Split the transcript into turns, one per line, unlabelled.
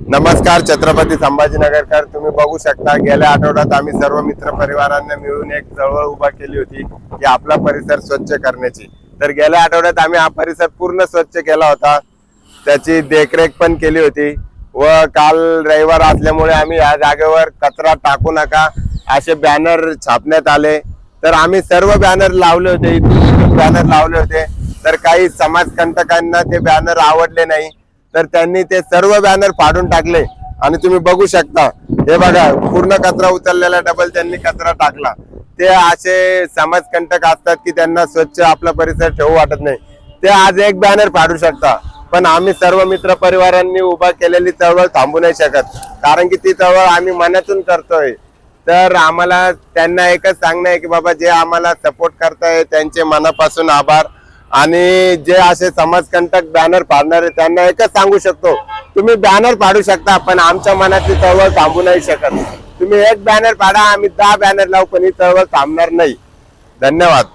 नमस्कार, छत्रपती संभाजीनगरकर. तुम्ही बघू शकता, गेल्या आठवड्यात आम्ही सर्व मित्र परिवारांनी मिळून एक चळवळ उभा केली होती की आपला परिसर स्वच्छ करण्याची. तर गेल्या आठवड्यात आम्ही हा परिसर पूर्ण स्वच्छ केला होता, त्याची देखरेख पण केली होती. व काल रविवार असल्यामुळे आम्ही या जागेवर कचरा टाकू नका असे बॅनर छापण्यात आले. तर आम्ही सर्व बॅनर लावले होते, इथून बॅनर लावले होते. तर काही समाजकंटकांना ते बॅनर आवडले नाही, तर त्यांनी ते सर्व बॅनर फाडून टाकले. आणि तुम्ही बघू शकता, हे बघा, पूर्ण कचरा उचललेला डबल त्यांनी कचरा टाकला. ते असे समाजकंटक असतात की त्यांना स्वच्छ आपला परिसर ठेवू वाटत नाही. ते आज एक बॅनर फाडू शकता, पण आम्ही सर्व मित्र परिवारांनी उभा केलेली चळवळ थांबू नाही शकत, कारण की ती चळवळ आम्ही मनातून करतोय. तर आम्हाला त्यांना एकच सांगणं आहे की बाबा, जे आम्हाला सपोर्ट करताय त्यांचे मनापासून आभार. आणि जे असे समाजकंटक बॅनर फाडणारे त्यांना एकच सांगू शकतो, तुम्ही बॅनर फाडू शकता, पण आमच्या मनातली चळवळ थांबू नाही शकत. तुम्ही एक बॅनर फाडा, आम्ही 10 बॅनर लावू, पण ही चळवळ थांबणार नाही. धन्यवाद.